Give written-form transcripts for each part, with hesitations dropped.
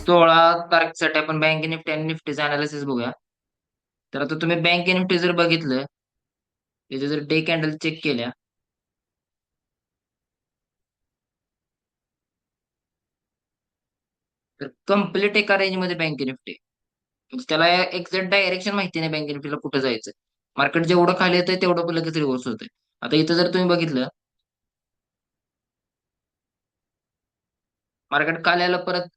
16 तारखेसाठी आपण bank Nifty आणि निफ्टीचं अनालिसिस बघूया. तर आता तुम्ही बँक निफ्टी जर बघितलं, त्याचे जर डे कॅन्डल चेक केल्या, तर कम्प्लीट एका रेंजमध्ये बँक निफ्टी. म्हणजे त्याला एक्झॅक्ट डायरेक्शन माहिती नाही बँक निफ्टीला कुठं जायचं. मार्केट जेवढं खाली येतंय तेवढं लगेच रिव्हर्स होतंय. आता इथं जर तुम्ही बघितलं, मार्केट काल याला परत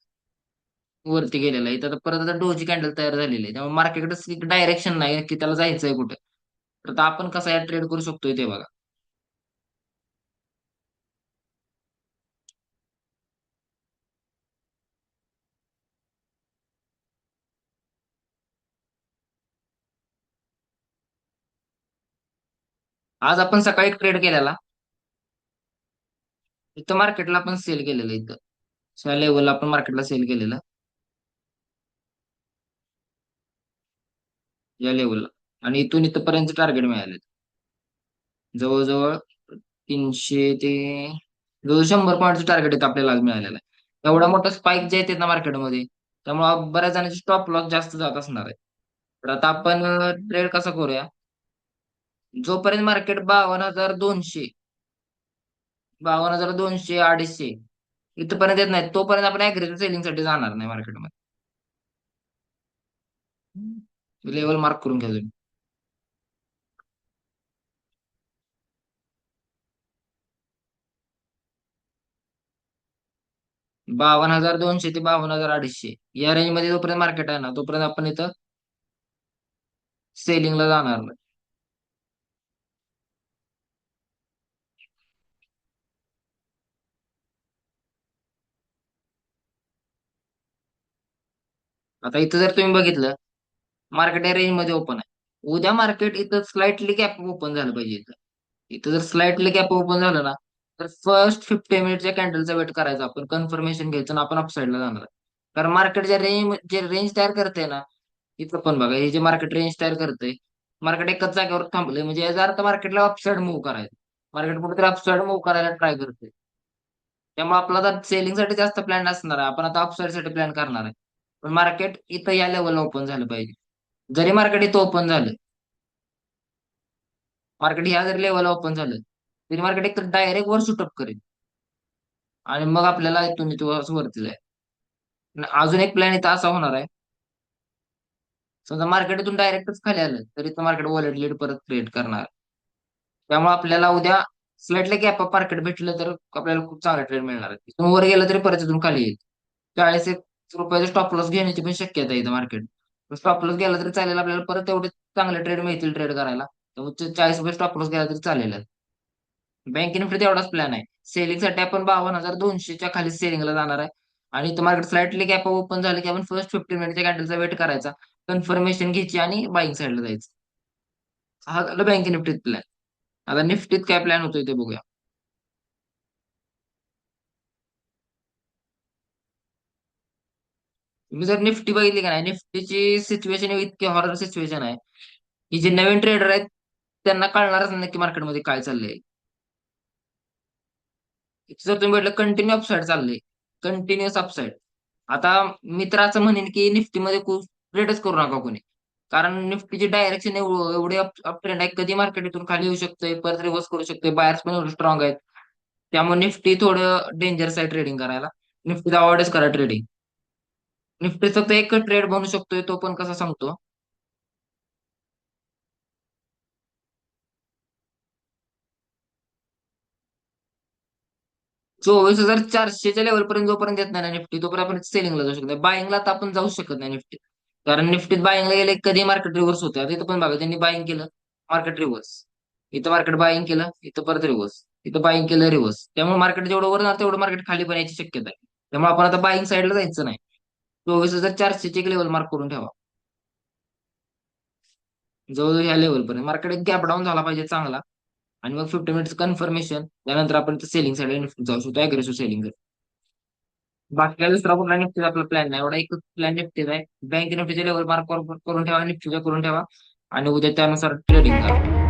वरती गेलेलं आहे. इथं आता परत आता डोजी कॅन्डल तयार झालेली आहे. त्यामुळे मार्केटकडे डायरेक्शन नाही की त्याला जायचंय कुठं. तर आता आपण कसा या ट्रेड करू शकतोय ते बघा. आज आपण सकाळी एक ट्रेड केलेला. इथं मार्केटला आपण सेल केलेलं इथं. त्या लेवलला आपण मार्केटला सेल केलेलं, या लेवलला. आणि इथून इथपर्यंत टार्गेट मिळाले जवळजवळ 300 ते जवळ 100 पॉईंटचं टार्गेट आपल्याला आज मिळालेलं आहे. एवढा मोठा स्पाइक जे येतात ना मार्केटमध्ये, त्यामुळे बऱ्याच जणांचे स्टॉप लॉस जास्त जात असणार आहे. तर आता आपण ट्रेड कसा करूया, जोपर्यंत मार्केट 52,200, 52,200, 250 इथपर्यंत येत नाही तोपर्यंत आपण अग्रेसिव्ह सेलिंग साठी जाणार नाही मार्केटमध्ये. लेवल मार्क करून घ्या तुम्ही. 52,200 ते 52,250 या रेंज मध्ये जोपर्यंत मार्केट आहे ना, तोपर्यंत आपण इथं सेलिंगला जाणार नाही. आता इथं जर तुम्ही बघितलं, मार्केट या रेंज मध्ये ओपन आहे. उद्या मार्केट इथं स्लाइटली गॅप ओपन झालं पाहिजे इथं. इथं जर स्लाइटली गॅप ओपन झालं ना, तर फर्स्ट 50 मिनिटच्या कॅन्डलचा वेट करायचा, आपण कन्फर्मेशन घ्यायचं आणि आपण अपसाईडला जाणार आहे. कारण मार्केट जे रेंज तयार करते ना, इथं पण बघा हे जे मार्केट रेंज तयार करते, मार्केट एकाच जागेवर थांबलंय म्हणजे याचा अर्थ मार्केटला अपसाईड मूव्ह करायचं. मार्केट कुठेतरी अपसाईड मूव्ह करायला ट्राय करते. त्यामुळे आपला आता सेलिंग साठी जास्त प्लॅन असणार आहे. आपण आता अपसाईड साठी प्लॅन करणार आहे. पण मार्केट इथं या लेवलला ओपन झालं पाहिजे. जरी मार्केट इथं ओपन झालं, मार्केट ह्या जरी लेवलला ओपन झालं, तरी मार्केट एक तर डायरेक्ट वर शूटअप करेल आणि मग आपल्याला इथून इथं वरती जाईल. आणि अजून एक प्लॅन इथं असा होणार आहे, समजा मार्केट इथून डायरेक्टच खाली आलं तर इथं मार्केट वॉलेटिलिटी परत क्रिएट करणार. त्यामुळे आपल्याला उद्या स्लाइटली गॅप अप मार्केट भेटलं तर आपल्याला खूप चांगला ट्रेड मिळणार आहे. इथून वर गेलं तरी परत इथून खाली येईल. 40 एक रुपयाचा स्टॉप लॉस घेण्याची पण शक्यता आहे इथं मार्केट. स्टॉप लॉस गेला तरी चालेल, आपल्याला परत एवढे चांगले ट्रेड मिळतील ट्रेड करायला. त्यामुळे 40 रुपये स्टॉप लॉस गेला तरी चालेल. बँक निफ्टी तेवढाच प्लॅन आहे. सेलिंगसाठी आपण 52,200च्या खाली सेलिंगला जाणार आहे. आणि इथं मार्केट स्लाइटली गॅप ओपन झालं की आपण फर्स्ट 15 मिनिटच्या कॅन्डलचा वेट करायचा, कन्फर्मेशन घ्यायची आणि बाईंग साईडला जायचं. हा झाला बँक निफ्टीत प्लॅन. आता निफ्टीत काय प्लॅन होतोय ते बघूया. तुम्ही जर निफ्टी बघितली का नाही, निफ्टीची सिच्युएशन इतकी हॉरर सिच्युएशन आहे की जे नवीन ट्रेडर आहेत त्यांना कळणारच नाही की मार्केटमध्ये काय चाललंय. जर तुम्ही म्हटलं कंटिन्यू अपसाईड चाललंय, कंटिन्युअस अपसाईड. आता मी तर असं म्हणेन की निफ्टीमध्ये खूप ट्रेडच करू नका कोणी. कारण निफ्टीची डायरेक्शन एवढे अप ट्रेंड आहे, कधी मार्केट इथून खाली येऊ शकतंय, परत रिव्हर्स करू शकतोय. बायर्स पण एवढे स्ट्रॉंग आहेत. त्यामुळे निफ्टी थोडं डेंजरस आहे ट्रेडिंग करायला. निफ्टीचा अवॉइडच करा ट्रेडिंग. निफ्टी फक्त एक ट्रेड बनू शकतोय, तो पण कसा सांगतो. 24,400च्या लेवल पर्यंत जोपर्यंत येत नाही ना निफ्टी, तोपर्यंत आपण सेलिंगला जाऊ शकतो. बायिंगला तर आपण जाऊ शकत नाही निफ्टीत. कारण निफ्टीत बायिंगला गेले कधी मार्केट रिव्हर्स होते. आता इथं पण बघा, त्यांनी बायिंग केलं, मार्केट रिव्हर्स. इथं मार्केट बायिंग केलं, इथं परत रिव्हर्स. इथं बायिंग केलं, रिव्हर्स. त्यामुळे मार्केट जेवढं वर जाणार तेवढं मार्केट खाली पण यायची शक्यता आहे. त्यामुळे आपण आता बायिंग साईडला जायचं नाही. 24,400ची एक लेवल मार्क करून ठेवा. जवळजवळ ह्या लेवलपर्यंत मार्केट एक गॅप डाऊन झाला पाहिजे चांगला. आणि मग 50 मिनिट्स कन्फर्मेशन, त्यानंतर आपण सेलिंग साईड जाऊ शकतो, अग्रेसिव्ह सेलिंग. बाकी काय दुसरा कुठला निफ्टीचा आपला प्लॅन नाही. एवढा एकच प्लॅन निफ्टीचा आहे. बँक निफ्टीच्या लेवल मार्क करून ठेवा, निफ्टीच्या करून ठेवा आणि उद्या त्यानुसार ट्रेडिंग करा.